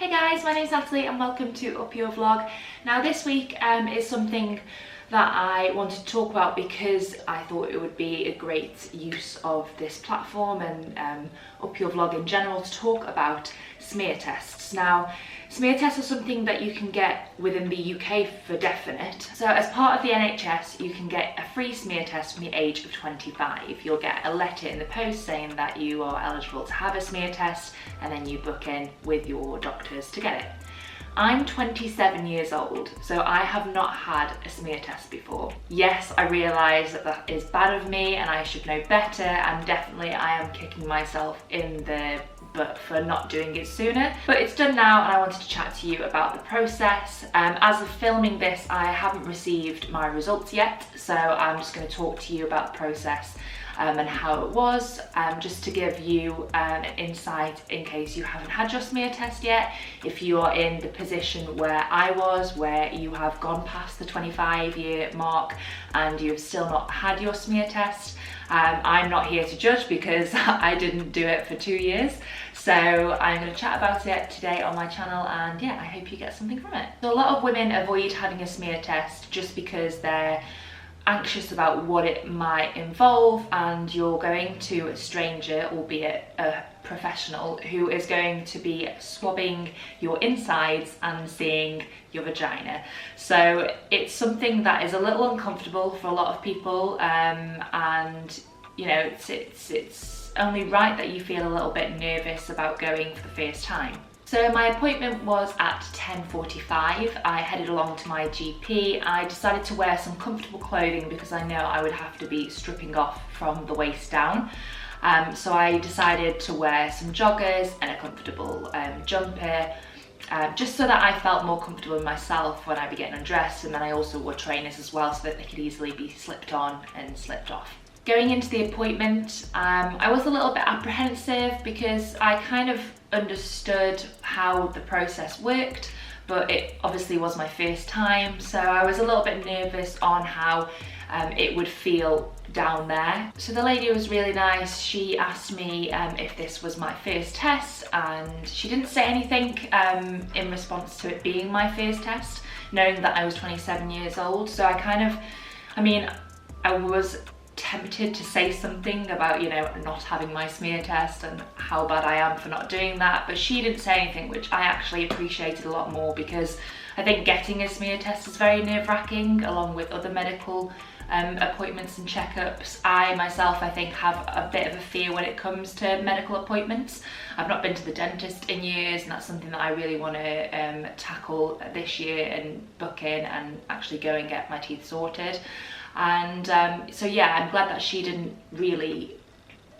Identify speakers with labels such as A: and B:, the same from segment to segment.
A: Hey guys, my name's Natalie and welcome to Up Your Vlog. Now this week is something that I wanted to talk about because I thought it would be a great use of this platform and Up Your Vlog in general to talk about smear tests. Now, smear tests are something that you can get within the UK for definite. So as part of the NHS, you can get a free smear test from the age of 25. You'll get a letter in the post saying that you are eligible to have a smear test, and then you book in with your doctors to get it. I'm 27 years old, so I have not had a smear test before. Yes, I realise that that is bad of me and I should know better, and definitely I am kicking myself in the butt for not doing it sooner. But it's done now and I wanted to chat to you about the process. As of filming this, I haven't received my results yet, so I'm just going to talk to you about the process and how it was, just to give you an insight in case you haven't had your smear test yet. If you are in the position where I was, where you have gone past the 25-year mark and you've still not had your smear test, I'm not here to judge because I didn't do it for 2 years. So I'm going to chat about it today on my channel, and yeah, I hope you get something from it. So a lot of women avoid having a smear test just because they're anxious about what it might involve, and you're going to a stranger, albeit a professional, who is going to be swabbing your insides and seeing your vagina. So it's something that is a little uncomfortable for a lot of people, and you know, it's only right that you feel a little bit nervous about going for the first time. So my appointment was at 10:45. I headed along to my GP. I decided to wear some comfortable clothing because I know I would have to be stripping off from the waist down. So I decided to wear some joggers and a comfortable jumper, just so that I felt more comfortable in myself when I be getting undressed. And then I also wore trainers as well so that they could easily be slipped on and slipped off. Going into the appointment, I was a little bit apprehensive because I kind of understood how the process worked, but it obviously was my first time, so I was a little bit nervous on how it would feel down there. So the lady was really nice. She asked me if this was my first test, and she didn't say anything in response to it being my first test, knowing that I was 27 years old. So I was tempted to say something about, you know, not having my smear test and how bad I am for not doing that, but she didn't say anything, which I actually appreciated a lot more, because I think getting a smear test is very nerve-wracking, along with other medical appointments and checkups. I myself, I think, have a bit of a fear when it comes to medical appointments. I've not been to the dentist in years, and that's something that I really want to tackle this year and book in and actually go and get my teeth sorted. And so yeah, I'm glad that she didn't really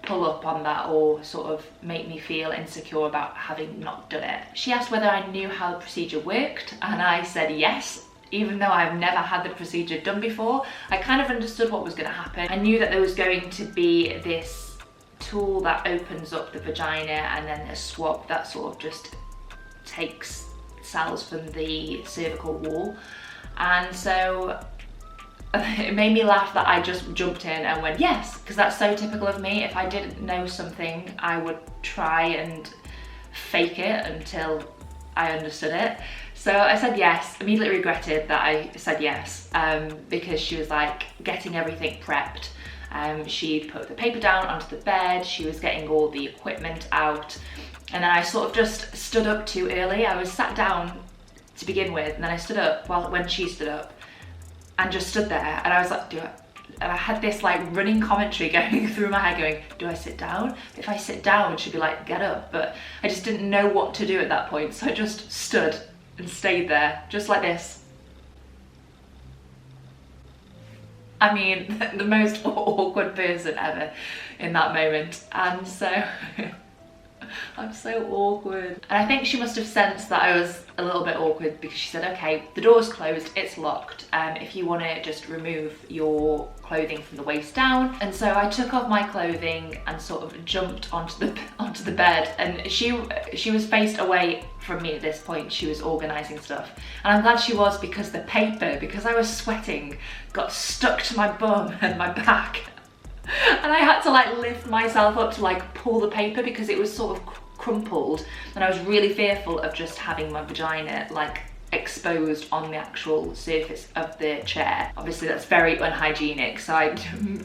A: pull up on that or sort of make me feel insecure about having not done it. She asked whether I knew how the procedure worked, and I said yes. Even though I've never had the procedure done before, I kind of understood what was going to happen. I knew that there was going to be this tool that opens up the vagina, and then a swab that sort of just takes cells from the cervical wall. And so it made me laugh that I just jumped in and went yes, because that's so typical of me. If I didn't know something, I would try and fake it until I understood it. So I said yes, immediately regretted that I said yes, because she was like getting everything prepped. She'd put the paper down onto the bed, she was getting all the equipment out, and then I sort of just stood up too early. I was sat down to begin with, and then I stood up when she stood up, and just stood there, and I was like, and I had this like running commentary going through my head going, do I sit down? If I sit down, she'd be like, get up. But I just didn't know what to do at that point, so I just stood and stayed there, just like this. I mean, the most awkward person ever in that moment. And so I'm so awkward. And I think she must have sensed that I was a little bit awkward, because she said, okay, the door's closed, it's locked. If you want to just remove your clothing from the waist down. And so I took off my clothing and sort of jumped onto the bed, and she was faced away from me at this point. She was organising stuff, and I'm glad she was, because the paper, because I was sweating, got stuck to my bum and my back. And I had to like lift myself up to like pull the paper, because it was sort of crumpled, and I was really fearful of just having my vagina like exposed on the actual surface of the chair. Obviously that's very unhygienic, so I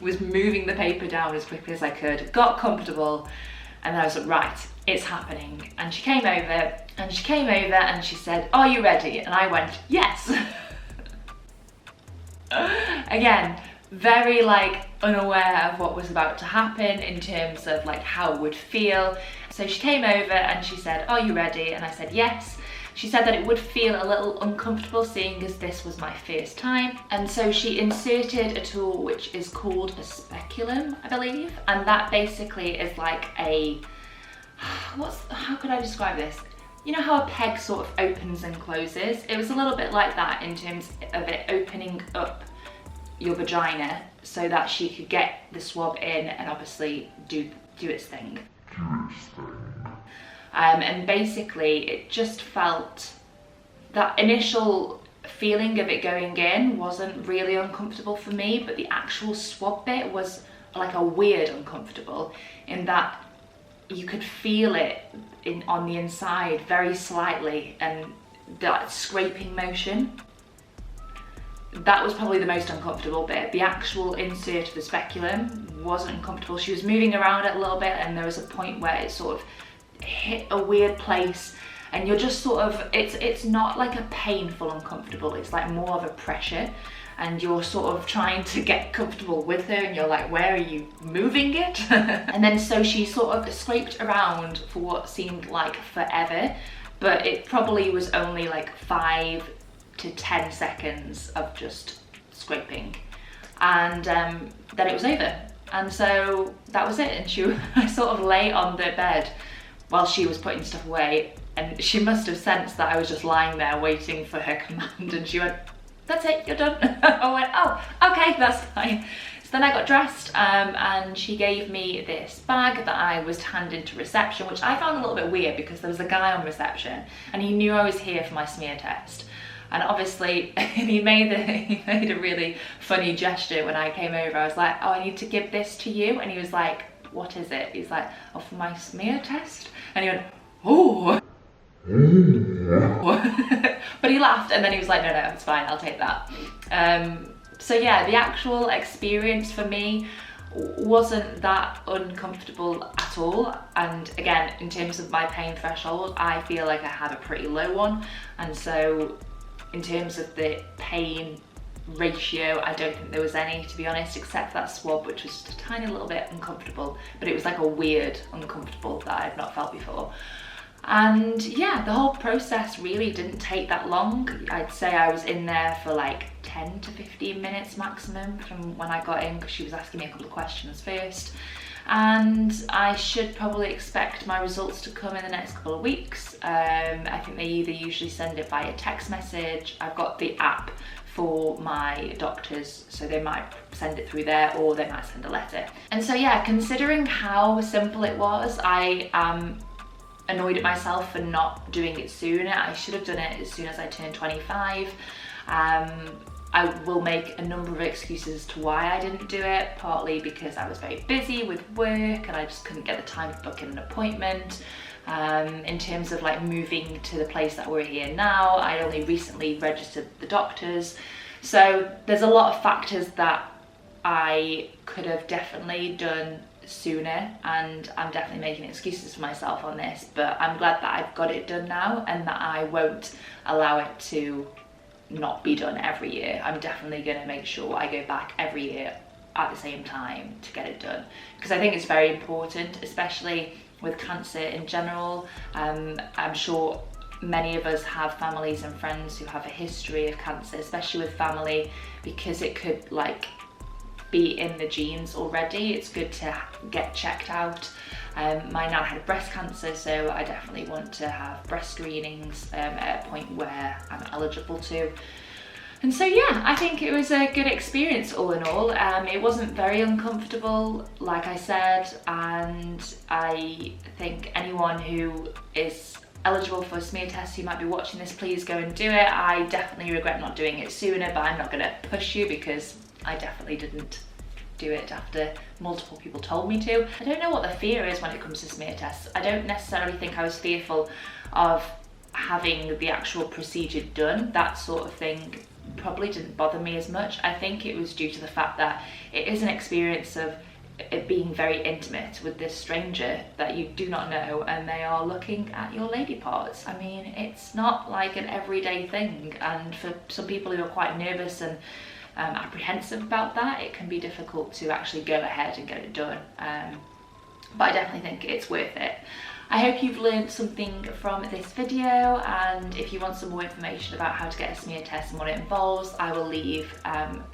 A: was moving the paper down as quickly as I could, got comfortable, and then I was like, right, it's happening. And she came over and she said, "Are you ready?" And I went, "Yes." Again, very like unaware of what was about to happen in terms of like how it would feel. So she came over and she said, "Are you ready?" And I said, "Yes." She said that it would feel a little uncomfortable seeing as this was my first time. And so she inserted a tool which is called a speculum, I believe. And that basically is like a, how could I describe this? You know how a peg sort of opens and closes? It was a little bit like that in terms of it opening up your vagina so that she could get the swab in and obviously do its thing. And basically it just felt, that initial feeling of it going in wasn't really uncomfortable for me, but the actual swab bit was like a weird uncomfortable, in that you could feel it on the inside very slightly, and that scraping motion. That was probably the most uncomfortable bit. The actual insert of the speculum wasn't uncomfortable. She was moving around it a little bit, and there was a point where it sort of hit a weird place, and you're just sort of, it's not like a painful uncomfortable, it's like more of a pressure, and you're sort of trying to get comfortable with her, and you're like, where are you moving it? And then so she sort of scraped around for what seemed like forever, but it probably was only like 5 to 10 seconds of just scraping, and then it was over. And so that was it, and I sort of lay on the bed while she was putting stuff away, and she must have sensed that I was just lying there waiting for her command, and she went, "That's it, you're done." I went, "Oh, okay, that's fine." So then I got dressed, and she gave me this bag that I was to hand into reception, which I found a little bit weird because there was a guy on reception and he knew I was here for my smear test. And obviously he made a really funny gesture when I came over. I was like, "Oh, I need to give this to you." And he was like, "What is it?" He's like, "Oh, for my smear test." And he went, "Oh." But he laughed, and then he was like, no, it's fine, I'll take that. So yeah, the actual experience for me wasn't that uncomfortable at all. And again, in terms of my pain threshold, I feel like I had a pretty low one. And so in terms of the pain ratio, I don't think there was any, to be honest, except that swab, which was just a tiny little bit uncomfortable, but it was like a weird uncomfortable that I had not felt before. And yeah, the whole process really didn't take that long. I'd say I was in there for like 10 to 15 minutes maximum from when I got in, because she was asking me a couple of questions first. And I should probably expect my results to come in the next couple of weeks. I think they either usually send it via text message. I've got the app for my doctors, so they might send it through there, or they might send a letter. And so yeah, considering how simple it was, I am annoyed at myself for not doing it sooner. I should have done it as soon as I turned 25. I will make a number of excuses to why I didn't do it, partly because I was very busy with work and I just couldn't get the time to book in an appointment. In terms of like moving to the place that we're here now, I only recently registered the doctors. So there's a lot of factors that I could have definitely done sooner, and I'm definitely making excuses for myself on this, but I'm glad that I've got it done now and that I won't allow it to not be done every year. I'm definitely going to make sure I go back every year at the same time to get it done, because I think it's very important, especially with cancer in general. I'm sure many of us have families and friends who have a history of cancer, especially with family, because it could like be in the genes already. It's good to get checked out. My nan had breast cancer, so I definitely want to have breast screenings at a point where I'm eligible to. And so yeah, I think it was a good experience all in all. It wasn't very uncomfortable, like I said, and I think anyone who is eligible for a smear test who might be watching this, please go and do it. I definitely regret not doing it sooner, but I'm not going to push you because I definitely didn't do it after multiple people told me to. I don't know what the fear is when it comes to smear tests. I don't necessarily think I was fearful of having the actual procedure done. That sort of thing probably didn't bother me as much. I think it was due to the fact that it is an experience of it being very intimate with this stranger that you do not know, and they are looking at your lady parts. I mean, it's not like an everyday thing, and for some people who are quite nervous and apprehensive about that, it can be difficult to actually go ahead and get it done. But I definitely think it's worth it. I hope you've learned something from this video, and if you want some more information about how to get a smear test and what it involves, I will leave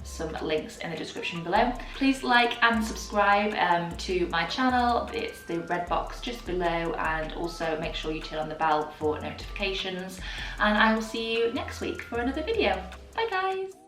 A: some links in the description below. Please like and subscribe to my channel. It's the red box just below, and also make sure you turn on the bell for notifications, and I will see you next week for another video. Bye guys!